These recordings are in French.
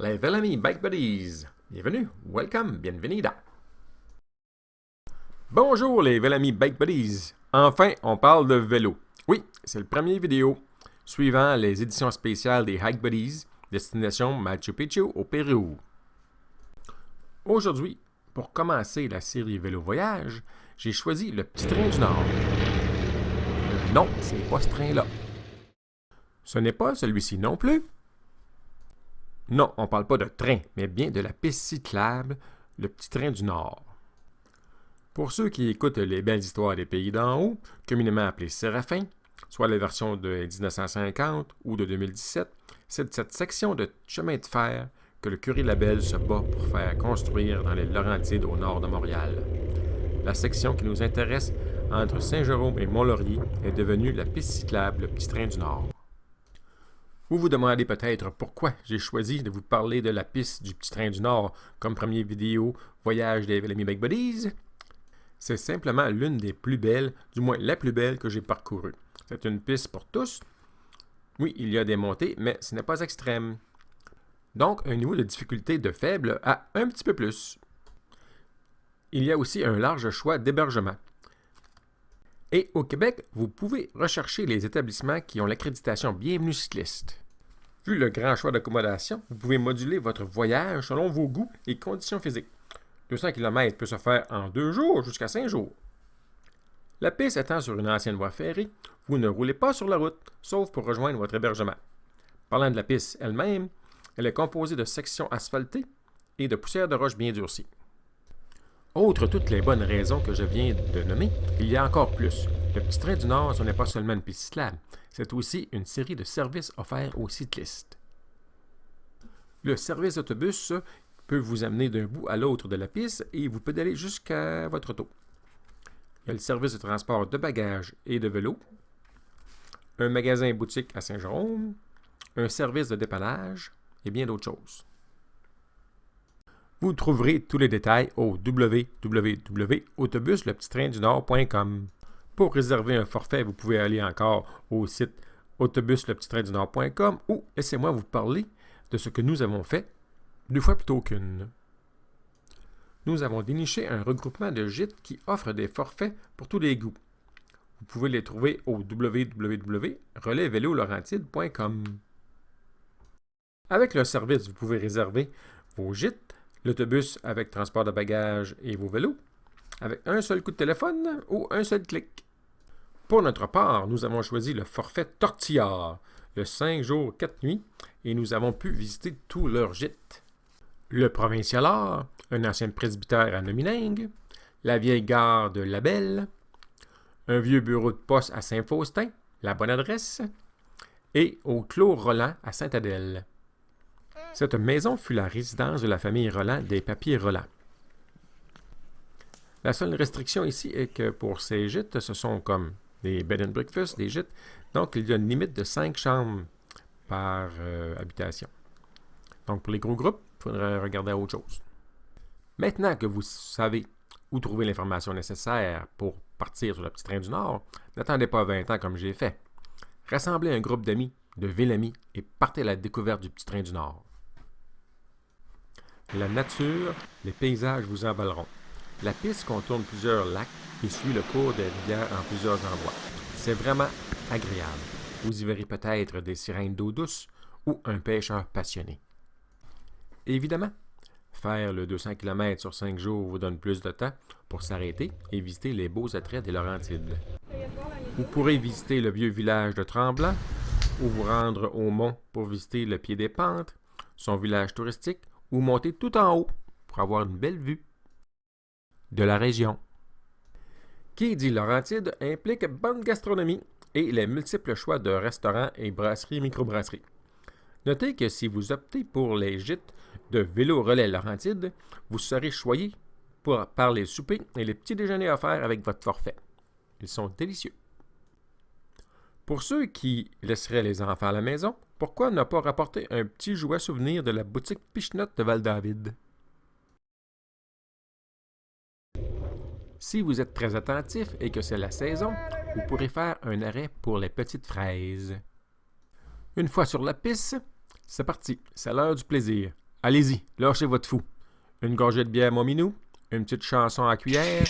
Les Velami Bike Buddies, bienvenue, welcome, bienvenida. Bonjour les Velami Bike Buddies, enfin on parle de vélo. Oui, c'est le premier vidéo suivant les éditions spéciales des Hike Buddies, destination Machu Picchu au Pérou. Aujourd'hui, pour commencer la série Vélo Voyage, j'ai choisi le Petit Train du Nord. Non, c'est pas ce train-là. Ce n'est pas celui-ci non plus. Non, on ne parle pas de train, mais bien de la piste cyclable, le Petit Train du Nord. Pour ceux qui écoutent les belles histoires des pays d'en haut, communément appelées Séraphin, soit la version de 1950 ou de 2017, c'est de cette section de chemin de fer que le curé Labelle se bat pour faire construire dans les Laurentides au nord de Montréal. La section qui nous intéresse entre Saint-Jérôme et Mont-Laurier est devenue la piste cyclable, le Petit Train du Nord. Vous vous demandez peut-être pourquoi j'ai choisi de vous parler de la piste du Petit Train du Nord comme première vidéo Voyage des Velami Bike Buddies. C'est simplement l'une des plus belles, du moins la plus belle que j'ai parcourue. C'est une piste pour tous. Oui, il y a des montées, mais ce n'est pas extrême. Donc, un niveau de difficulté de faible à un petit peu plus. Il y a aussi un large choix d'hébergement. Et au Québec, vous pouvez rechercher les établissements qui ont l'accréditation Bienvenue cycliste. Vu le grand choix d'accommodation, vous pouvez moduler votre voyage selon vos goûts et conditions physiques. 200 km peut se faire en 2 jours jusqu'à 5 jours. La piste étant sur une ancienne voie ferrée, vous ne roulez pas sur la route, sauf pour rejoindre votre hébergement. Parlant de la piste elle-même, elle est composée de sections asphaltées et de poussière de roche bien durcie. Outre toutes les bonnes raisons que je viens de nommer, il y a encore plus. Le Petit Train du Nord, ce n'est pas seulement une piste cyclable, c'est aussi une série de services offerts aux cyclistes. Le service d'autobus peut vous amener d'un bout à l'autre de la piste et vous pédaler jusqu'à votre auto. Il y a le service de transport de bagages et de vélos, un magasin boutique à Saint-Jérôme, un service de dépannage et bien d'autres choses. Vous trouverez tous les détails au www.autobuslepetittraindunord.com. Pour réserver un forfait, vous pouvez aller encore au site autobuslepetittraindunord.com ou laissez-moi vous parler de ce que nous avons fait 2 fois plutôt qu'une. Nous avons déniché un regroupement de gîtes qui offre des forfaits pour tous les goûts. Vous pouvez les trouver au www.relaisvelolaurentide.com. Avec le service, vous pouvez réserver vos gîtes, l'autobus avec transport de bagages et vos vélos, avec un seul coup de téléphone ou un seul clic. Pour notre part, nous avons choisi le forfait Tortillard, le 5 jours 4 nuits, et nous avons pu visiter tous leurs gîtes. Le Provincialard, un ancien presbytère à Nomilingue, la vieille gare de Labelle, un vieux bureau de poste à Saint-Faustin, la bonne adresse, et au Clos Roland à Sainte-Adèle. Cette maison fut la résidence de la famille Roland des papiers Roland. La seule restriction ici est que pour ces gîtes, ce sont comme des bed and breakfast, des gîtes, donc il y a une limite de 5 chambres par habitation. Donc pour les gros groupes, il faudrait regarder à autre chose. Maintenant que vous savez où trouver l'information nécessaire pour partir sur le Petit Train du Nord, n'attendez pas 20 ans comme j'ai fait. Rassemblez un groupe d'amis, de Vélamis, et partez à la découverte du Petit Train du Nord. La nature, les paysages vous emballeront. La piste contourne plusieurs lacs et suit le cours des rivières en plusieurs endroits. C'est vraiment agréable. Vous y verrez peut-être des sirènes d'eau douce ou un pêcheur passionné. Évidemment, faire le 200 km sur 5 jours vous donne plus de temps pour s'arrêter et visiter les beaux attraits des Laurentides. Vous pourrez visiter le vieux village de Tremblant ou vous rendre au mont pour visiter le Pied des Pentes, son village touristique, ou monter tout en haut pour avoir une belle vue de la région. Qui dit Laurentides implique bonne gastronomie et les multiples choix de restaurants et brasseries microbrasseries. Notez que si vous optez pour les gîtes de Vélo Relais Laurentides, vous serez choyé par les soupers et les petits déjeuners offerts avec votre forfait. Ils sont délicieux. Pour ceux qui laisseraient les enfants à la maison, pourquoi ne pas rapporter un petit jouet souvenir de la boutique Pichenotte de Val-David? Si vous êtes très attentif et que c'est la saison, vous pourrez faire un arrêt pour les petites fraises. Une fois sur la piste, c'est parti, c'est l'heure du plaisir. Allez-y, lâchez votre fou. Une gorgée de bière Mominou, une petite chanson à cuillère.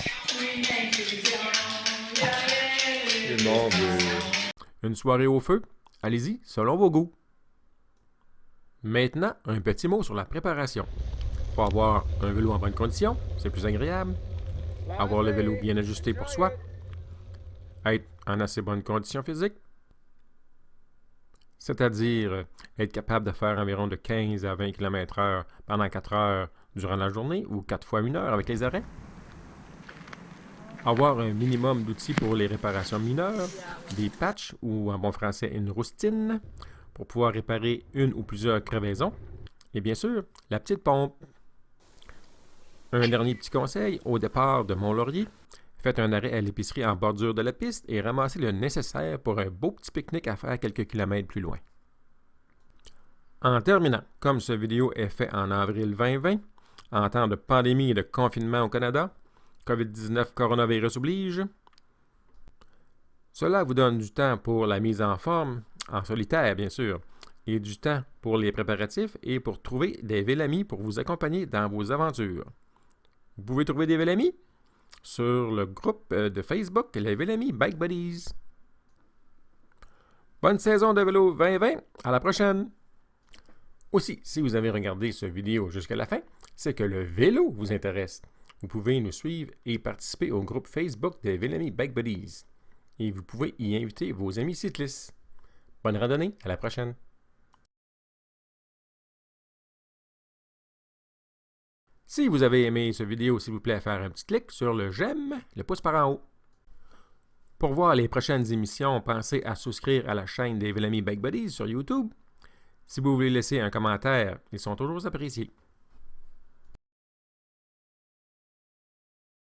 Une soirée au feu. Allez-y, selon vos goûts. Maintenant, un petit mot sur la préparation. Faut avoir un vélo en bonne condition, c'est plus agréable. Avoir le vélo bien ajusté pour soi. Être en assez bonne condition physique. C'est-à-dire être capable de faire environ de 15 à 20 km/h pendant 4 heures durant la journée ou 4 fois 1 heure avec les arrêts. Avoir un minimum d'outils pour les réparations mineures, des patchs ou en bon français une roustine pour pouvoir réparer une ou plusieurs crevaisons. Et bien sûr, la petite pompe. Un dernier petit conseil, au départ de Mont-Laurier, faites un arrêt à l'épicerie en bordure de la piste et ramassez le nécessaire pour un beau petit pique-nique à faire quelques kilomètres plus loin. En terminant, comme cette vidéo est faite en avril 2020, en temps de pandémie et de confinement au Canada, COVID-19 coronavirus oblige, cela vous donne du temps pour la mise en forme, en solitaire bien sûr, et du temps pour les préparatifs et pour trouver des vélamis pour vous accompagner dans vos aventures. Vous pouvez trouver des vélamis sur le groupe de Facebook Les Vélamis Bike Buddies. Bonne saison de vélo 2020, à la prochaine! Aussi, si vous avez regardé cette vidéo jusqu'à la fin, c'est que le vélo vous intéresse. Vous pouvez nous suivre et participer au groupe Facebook des Vélamis Bike Buddies. Et vous pouvez y inviter vos amis cyclistes. Bonne randonnée, à la prochaine! Si vous avez aimé cette vidéo, s'il vous plaît, faire un petit clic sur le j'aime, le pouce par en haut. Pour voir les prochaines émissions, pensez à souscrire à la chaîne des Vélamis Bike Buddies sur YouTube. Si vous voulez laisser un commentaire, ils sont toujours appréciés.